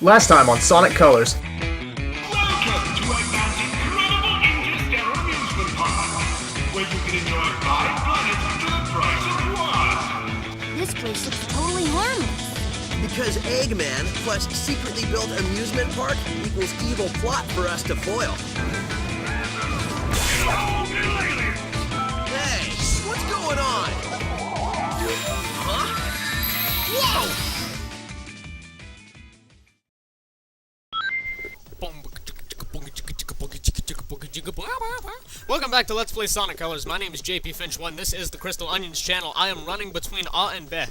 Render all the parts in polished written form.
Last time on Sonic Colors. Welcome to EGGMAN's incredible interstellar amusement park, where you can enjoy 5 planets for the price of 1. This place looks totally harmless. Because Eggman plus secretly built amusement park equals evil plot for us to foil. Hey, what's going on? Huh? Whoa! Welcome back to Let's Play Sonic Colors. My name is JP Finch1. This is the Crystal Onions channel. I am running between A and B.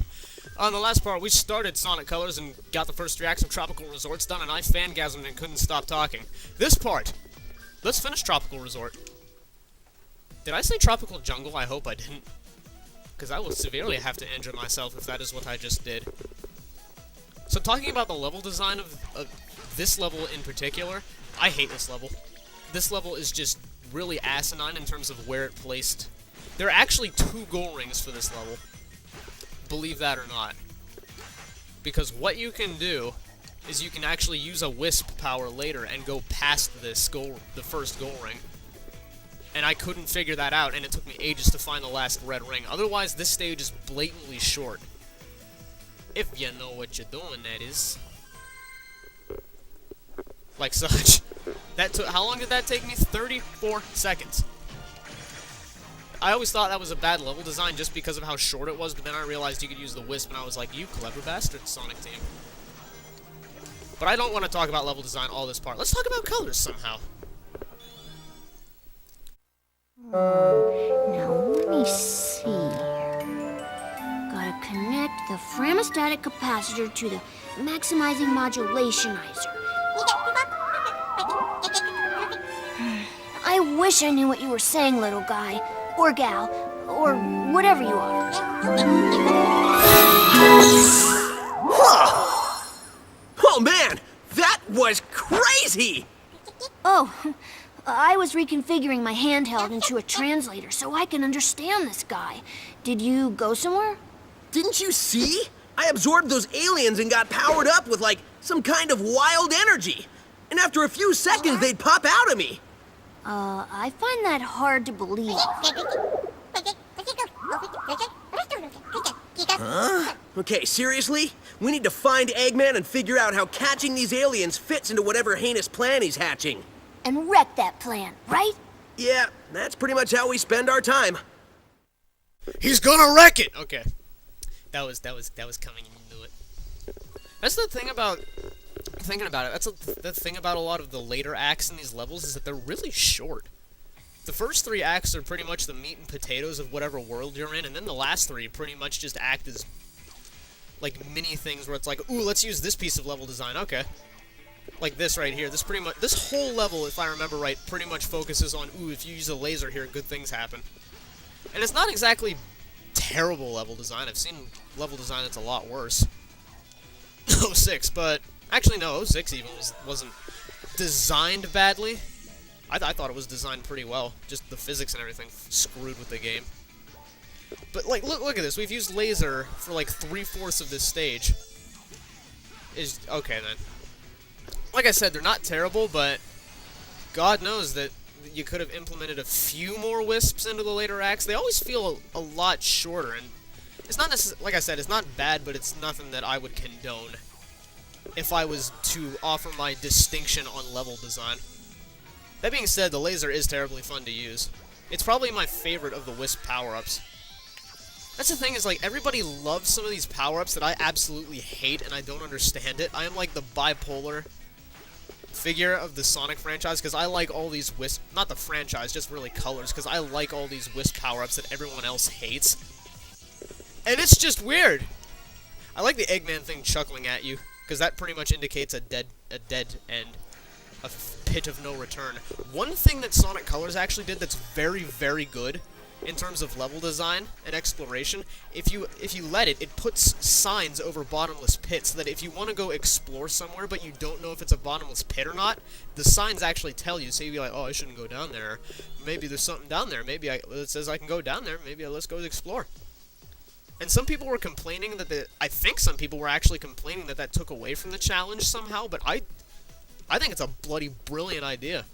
On the last part, we started Sonic Colors and got the first 3 acts of Tropical Resorts done, and I fangasmed and couldn't stop talking. This part, let's finish Tropical Resort. Did I say Tropical Jungle? I hope I didn't. Because I will severely have to injure myself if that is what I just did. So talking about the level design of this level in particular, I hate this level. This level is just really asinine in terms of where it placed. There are actually 2 goal rings for this level. Believe that or not. Because what you can do is you can actually use a wisp power later and go past this goal, the first goal ring. And I couldn't figure that out, and it took me ages to find the last red ring. Otherwise, this stage is blatantly short. If you know what you're doing, that is. Like such. That took, how long did that take me? 34 seconds. I always thought that was a bad level design just because of how short it was, but then I realized you could use the wisp, and I was like, you clever bastard, Sonic Team. But I don't want to talk about level design all this part. Let's talk about colors somehow. Now, let me see. Gotta connect the Framastatic capacitor to the maximizing modulationizer. I wish I knew what you were saying, little guy. Or gal. Or whatever you are. Oh man, that was crazy! Oh, I was reconfiguring my handheld into a translator so I can understand this guy. Did you go somewhere? Didn't you see? I absorbed those aliens and got powered up with like some kind of wild energy. And after a few seconds, they'd pop out of me. I find that hard to believe. Huh? Okay, seriously? We need to find Eggman and figure out how catching these aliens fits into whatever heinous plan he's hatching. And wreck that plan, right? Yeah, that's pretty much how we spend our time. He's gonna wreck it! Okay. That was coming, you knew it. That's the thing about thinking about it, that's the thing about a lot of the later acts in these levels is that they're really short. The first 3 acts are pretty much the meat and potatoes of whatever world you're in, and then the last 3 pretty much just act as like mini things where it's like, ooh, let's use this piece of level design, okay. Like this right here, this whole level, if I remember right, pretty much focuses on, ooh, if you use a laser here, good things happen. And it's not exactly terrible level design. I've seen level design that's a lot worse. 06, but actually no, 06 even wasn't designed badly. I thought it was designed pretty well. Just the physics and everything screwed with the game. But like, look at this. We've used laser for like 3/4 of this stage. Is okay then. Like I said, they're not terrible, but God knows that you could have implemented a few more wisps into the later acts. They always feel a lot shorter, and it's not necessarily, like I said, it's not bad, but it's nothing that I would condone if I was to offer my distinction on level design. That being said, the laser is terribly fun to use. It's probably my favorite of the wisp power-ups. That's the thing, is like, everybody loves some of these power-ups that I absolutely hate, and I don't understand it. I am like the bipolar figure of the Sonic franchise, because I like all these wisp, not the franchise, just really colors, because I like all these wisp power-ups that everyone else hates. And it's just weird. I like the Eggman thing chuckling at you, because that pretty much indicates a dead end, a pit of no return. One thing that Sonic Colors actually did that's very, very good in terms of level design and exploration, if you let it, it puts signs over bottomless pits, so that if you want to go explore somewhere but you don't know if it's a bottomless pit or not, the signs actually tell you. So you'd be like, oh, I shouldn't go down there. Maybe there's something down there. Maybe it says I can go down there. Maybe let's go explore. And some people were complaining that I think some people were actually complaining that that took away from the challenge somehow, but I think it's a bloody brilliant idea.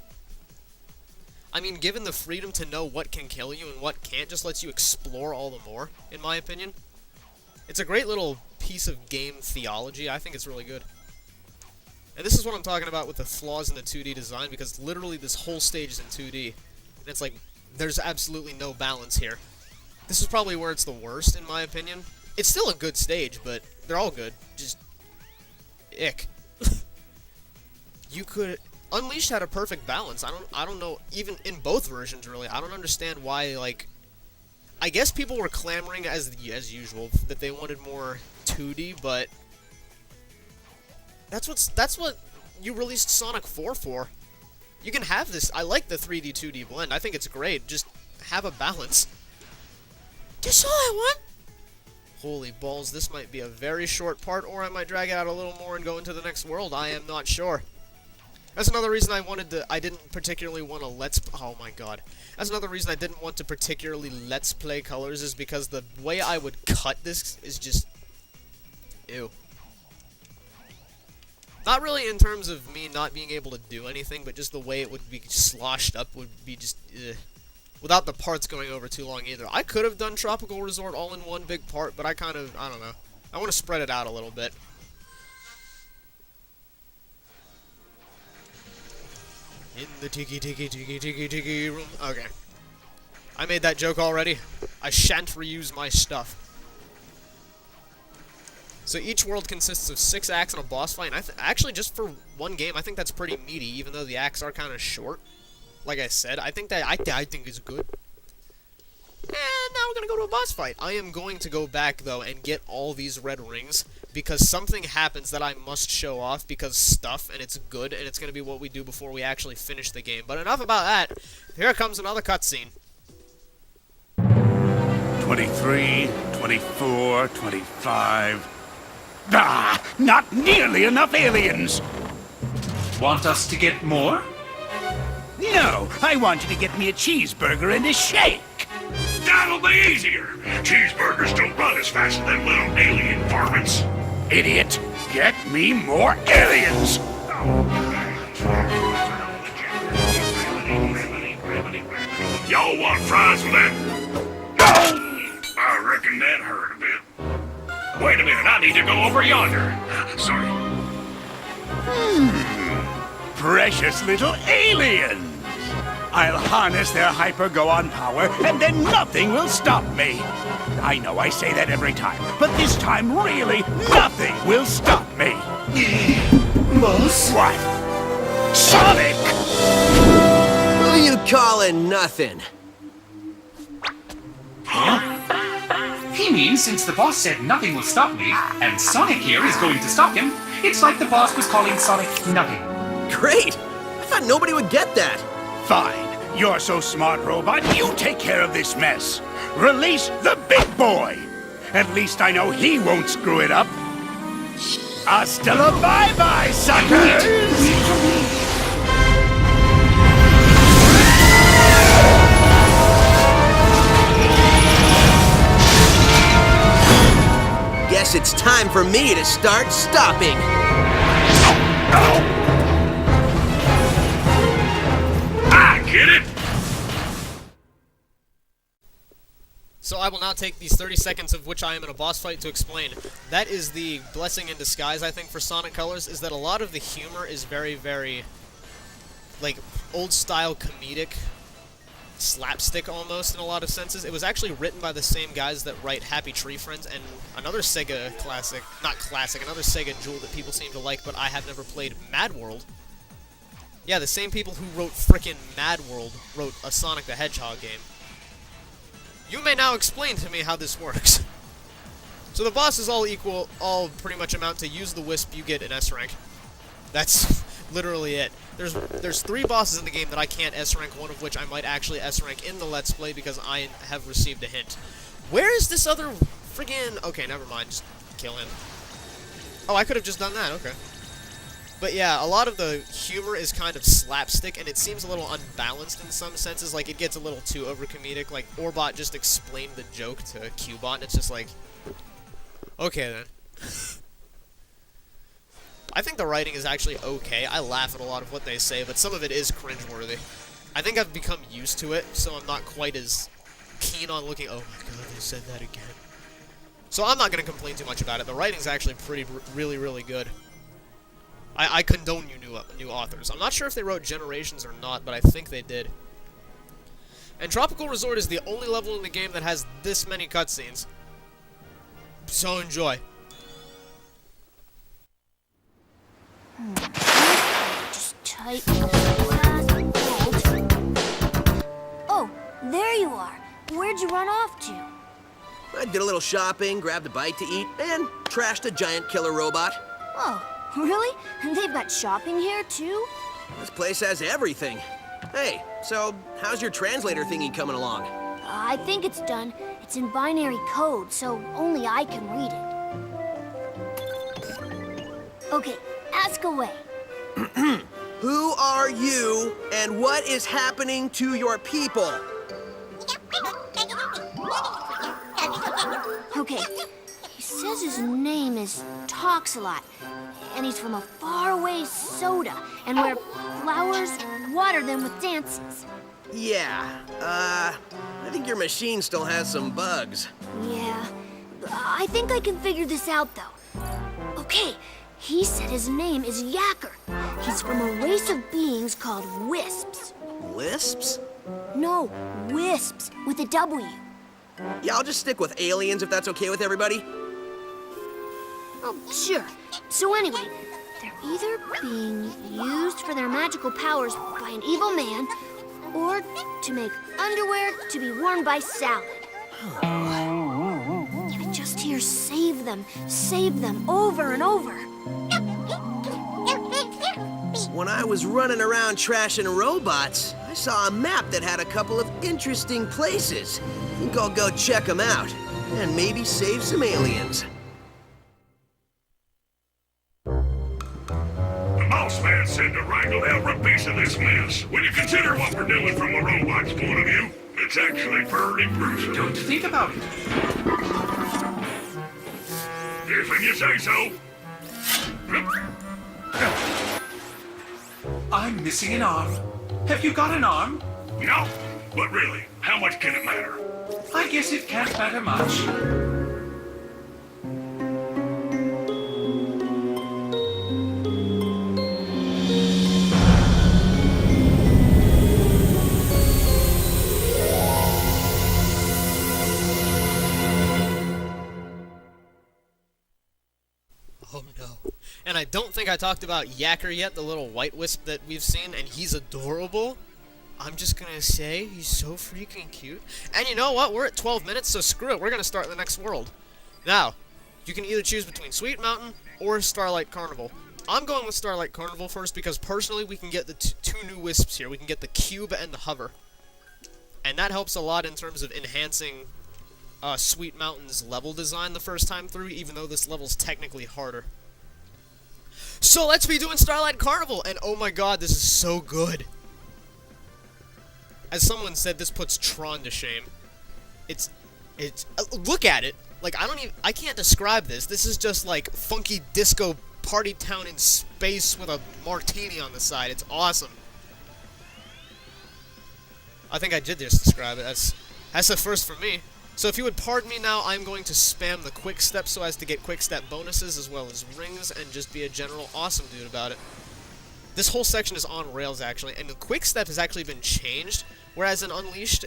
I mean, given the freedom to know what can kill you and what can't, just lets you explore all the more, in my opinion. It's a great little piece of game theology. I think it's really good. And this is what I'm talking about with the flaws in the 2D design, because literally this whole stage is in 2D. And it's like, there's absolutely no balance here. This is probably where it's the worst, in my opinion. It's still a good stage, but they're all good. Just... ick. You could... Unleashed had a perfect balance. I don't know, even in both versions, really. I don't understand why, like... I guess people were clamoring, as usual, that they wanted more 2D, but... That's what you released Sonic 4 for. You can have this. I like the 3D 2D blend. I think it's great. Just have a balance. Just all I want. Holy balls, this might be a very short part, or I might drag it out a little more and go into the next world. I am not sure. That's another reason I didn't particularly want to oh my god. That's another reason I didn't want to particularly Let's Play Colors, is because the way I would cut this is just... ew. Not really in terms of me not being able to do anything, but just the way it would be sloshed up would be just... without the parts going over too long either. I could have done Tropical Resort all in one big part, but I don't know. I want to spread it out a little bit. In the tiki room. Okay. I made that joke already. I shan't reuse my stuff. So each world consists of 6 acts and a boss fight, and actually, just for one game, I think that's pretty meaty, even though the acts are kind of short. Like I said, I think it's good. And now we're gonna go to a boss fight. I am going to go back, though, and get all these red rings, because something happens that I must show off, because stuff, and it's good, and it's gonna be what we do before we actually finish the game. But enough about that. Here comes another cutscene. 23, 24, 25... Ah! Not nearly enough aliens! Want us to get more? No, I want you to get me a cheeseburger and a shake! That'll be easier! Cheeseburgers don't run as fast as them little alien varmints! Idiot! Get me more aliens! Y'all want fries with that? I reckon that hurt a bit. Wait a minute, I need to go over yonder. Sorry. Precious little aliens! I'll harness their hyper-go-on power, and then nothing will stop me. I know I say that every time, but this time, really, nothing will stop me. Boss? What? Sonic! Who you calling nothing? He means since the boss said nothing will stop me, and Sonic here is going to stop him, it's like the boss was calling Sonic nothing. Great! I thought nobody would get that. Fine. You're so smart, robot. You take care of this mess. Release the big boy. At least I know he won't screw it up. Hasta la bye-bye, suckers! Guess it's time for me to start stopping. I get it! So I will now take these 30 seconds of which I am in a boss fight to explain. That is the blessing in disguise, I think, for Sonic Colors, is that a lot of the humor is very, very, like, old-style comedic, slapstick almost in a lot of senses. It was actually written by the same guys that write Happy Tree Friends and another Sega classic, another Sega jewel that people seem to like, but I have never played, Mad World. Yeah, the same people who wrote frickin' Mad World wrote a Sonic the Hedgehog game. You may now explain to me how this works. So the bosses all pretty much amount to use the Wisp, you get an S rank. That's literally it. There's 3 bosses in the game that I can't S rank, one of which I might actually S rank in the Let's Play because I have received a hint. Where is this other friggin'... Okay, never mind, just kill him. Oh, I could have just done that, okay. But yeah, a lot of the humor is kind of slapstick, and it seems a little unbalanced in some senses. Like, it gets a little too over-comedic. Like, Orbot just explained the joke to Cubot, and it's just like, Okay, then. I think the writing is actually okay. I laugh at a lot of what they say, but some of it is cringeworthy. I think I've become used to it, so I'm not quite as keen on looking, oh my god, they said that again. So I'm not going to complain too much about it. The writing's actually really, really good. I condone you new authors. I'm not sure if they wrote Generations or not, but I think they did. And Tropical Resort is the only level in the game that has this many cutscenes. So enjoy. Just tighten the last bolt. Oh, there you are. Where'd you run off to? I did a little shopping, grabbed a bite to eat, and trashed a giant killer robot. Oh, really? And they've got shopping here, too? This place has everything. Hey, so how's your translator thingy coming along? I think it's done. It's in binary code, so only I can read it. Okay, ask away. Who are you, and what is happening to your people? Okay, he says his name is Toxalot, and he's from a faraway soda, and where flowers water them with dances. Yeah, I think your machine still has some bugs. Yeah, I think I can figure this out, though. Okay, he said his name is Yacker. He's from a race of beings called Wisps. Lisps? No, Wisps, with a W. Yeah, I'll just stick with aliens if that's okay with everybody. Oh, sure. So anyway, they're either being used for their magical powers by an evil man, or to make underwear to be worn by Salad. I just hear save them, over and over. When I was running around trashing robots, I saw a map that had a couple of interesting places. I think I'll go check them out, and maybe save some aliens. The boss man said to wrangle every piece of this mess. When you consider what we're doing from a robot's point of view, it's actually pretty gruesome. Don't think about it. If you say so. I'm missing an arm. Have you got an arm? No, but really, how much can it matter? I guess it can't matter much. Oh no. And I don't think I talked about Yacker yet, the little white wisp that we've seen, and he's adorable. I'm just gonna say, he's so freaking cute. And you know what? We're at 12 minutes, so screw it. We're gonna start the next world. Now, you can either choose between Sweet Mountain or Starlight Carnival. I'm going with Starlight Carnival first because personally we can get the two new wisps here. We can get the Cube and the Hover. And that helps a lot in terms of enhancing Sweet Mountain's level design the first time through, even though this level's technically harder. So let's be doing Starlight Carnival, and oh my god, this is so good. As someone said, this puts Tron to shame. It's look at it. Like, I can't describe this. This is just like funky disco party town in space with a martini on the side. It's awesome. I think I did just describe it. That's a first for me. So if you would pardon me now, I'm going to spam the quick step so as to get quick step bonuses as well as rings and just be a general awesome dude about it. This whole section is on rails actually, and the quick step has actually been changed, whereas in Unleashed,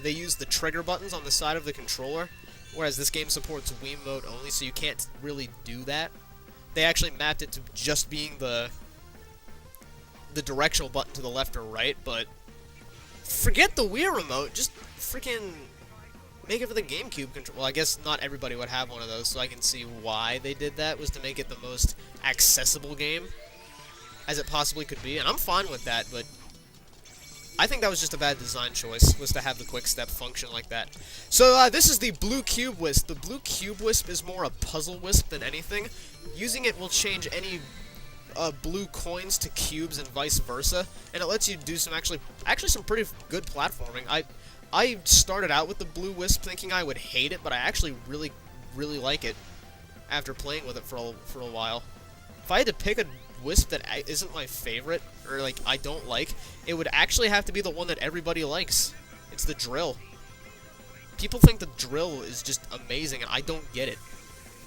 they use the trigger buttons on the side of the controller, whereas this game supports Wiimote only, so you can't really do that. They actually mapped it to just being the directional button to the left or right, but forget the Wii remote, just freaking make it for the GameCube control. Well, I guess not everybody would have one of those, so I can see why they did that, was to make it the most accessible game as it possibly could be, and I'm fine with that, but I think that was just a bad design choice, was to have the quick step function like that. So, this is the Blue Cube Wisp. The Blue Cube Wisp is more a puzzle wisp than anything. Using it will change any blue coins to cubes and vice versa, and it lets you do some actually some pretty good platforming. I started out with the Blue Wisp thinking I would hate it, but I actually really like it. after playing with it for a while. If I had to pick a wisp that isn't my favorite, or like I don't like, it would actually have to be the one that everybody likes. It's the drill. People think the drill is just amazing, and I don't get it.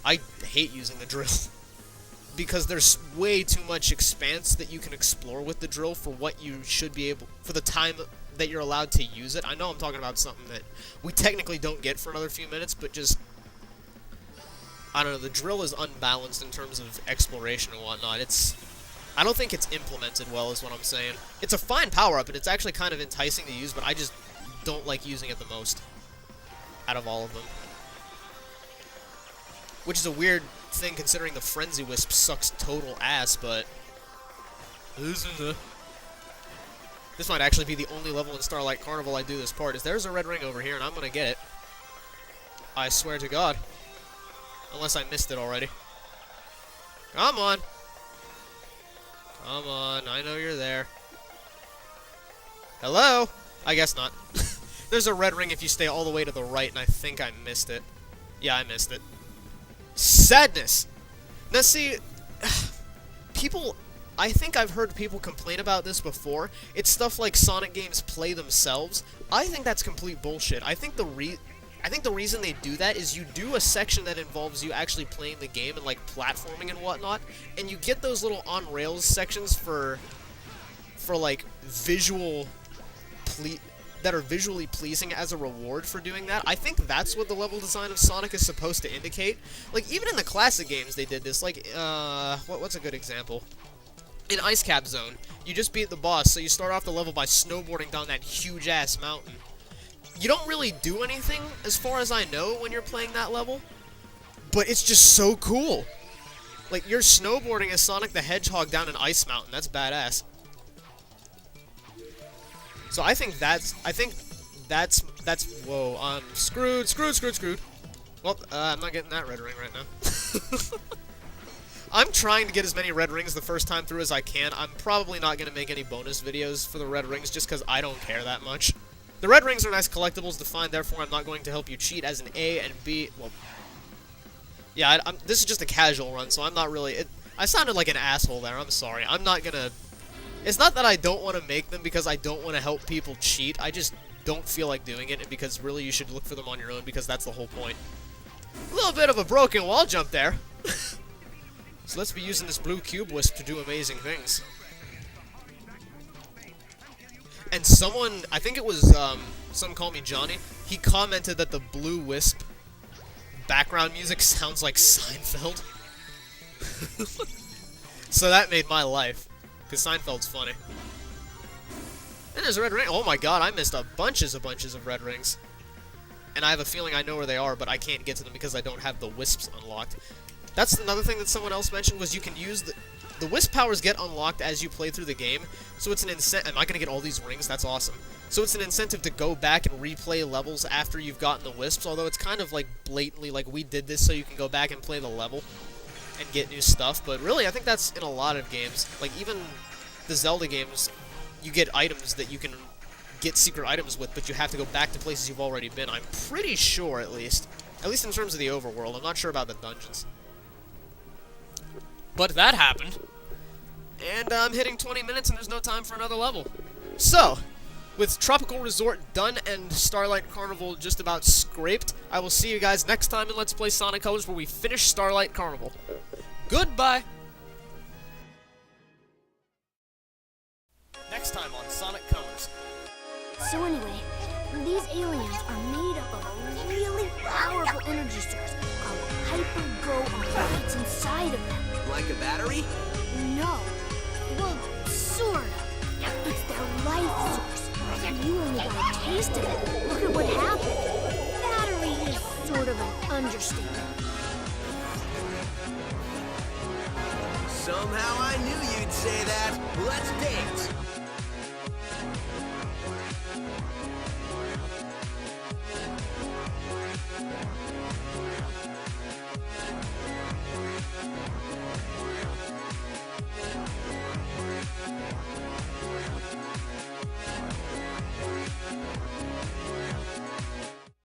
I hate using the drill. Because there's way too much expanse that you can explore with the drill for what you should be able, for the time that you're allowed to use it. I know I'm talking about something that we technically don't get for another few minutes, but just, I don't know, the drill is unbalanced in terms of exploration and whatnot. I don't think it's implemented well, is what I'm saying. It's a fine power-up, and it's actually kind of enticing to use, but I just don't like using it the most out of all of them. Which is a weird thing considering the Frenzy Wisp sucks total ass, but this might actually be the only level in Starlight Carnival I do this part. There's a red ring over here, and I'm gonna get it. I swear to God. Unless I missed it already. Come on. Come on, I know you're there. Hello? I guess not. There's a red ring if you stay all the way to the right, and I think I missed it. Yeah, I missed it. Sadness! Now see, people, I think I've heard people complain about this before. It's stuff like Sonic games play themselves. I think that's complete bullshit. I think the reason they do that is you do a section that involves you actually playing the game and like platforming and whatnot, and you get those little on-rails sections for like that are visually pleasing as a reward for doing that. I think that's what the level design of Sonic is supposed to indicate. Like, even in the classic games they did this. Like, what's a good example? In Ice Cap Zone, you just beat the boss, so you start off the level by snowboarding down that huge-ass mountain. You don't really do anything, as far as I know, when you're playing that level, but it's just so cool. Like, you're snowboarding as Sonic the Hedgehog down an ice mountain. That's badass. So I think that's, whoa, I'm screwed. Well, I'm not getting that red ring right now. I'm trying to get as many red rings the first time through as I can. I'm probably not going to make any bonus videos for the red rings just because I don't care that much. The red rings are nice collectibles to find, therefore I'm not going to help you cheat as an A and B, well, yeah, this is just a casual run, so I'm not really, I sounded like an asshole there, I'm sorry. I'm not going to, it's not that I don't want to make them because I don't want to help people cheat, I just don't feel like doing it, because really you should look for them on your own, because that's the whole point. A little bit of a broken wall jump there. So let's be using this blue cube wisp to do amazing things. And someone, I think it was, someone called me Johnny, he commented that the blue wisp background music sounds like Seinfeld. So that made my life, because Seinfeld's funny. And there's a red ring. Oh my god, I missed bunches of red rings. And I have a feeling I know where they are, but I can't get to them because I don't have the wisps unlocked. That's another thing that someone else mentioned, was you can use the wisp powers get unlocked as you play through the game, so it's an incentive. Am I gonna get all these rings? That's awesome. So it's an incentive to go back and replay levels after you've gotten the wisps, although it's kind of like blatantly like we did this so you can go back and play the level and get new stuff, but really I think that's in a lot of games. Like even the Zelda games, you get items that you can get secret items with, but you have to go back to places you've already been. I'm pretty sure, at least in terms of the overworld. I'm not sure about the dungeons. But that happened. And I'm hitting 20 minutes and there's no time for another level. So, with Tropical Resort done and Starlight Carnival just about scraped, I will see you guys next time in Let's Play Sonic Colors, where we finish Starlight Carnival. Goodbye! Next time on Sonic Colors. So anyway, these aliens are made up of a really powerful energy source called Hyper-Go-On that's inside of them. Like a battery? No. Well, sort of. It's their life source. You only got a taste of it. Look at what happened. Battery is sort of an understatement. Somehow I knew you'd say that. Let's dance.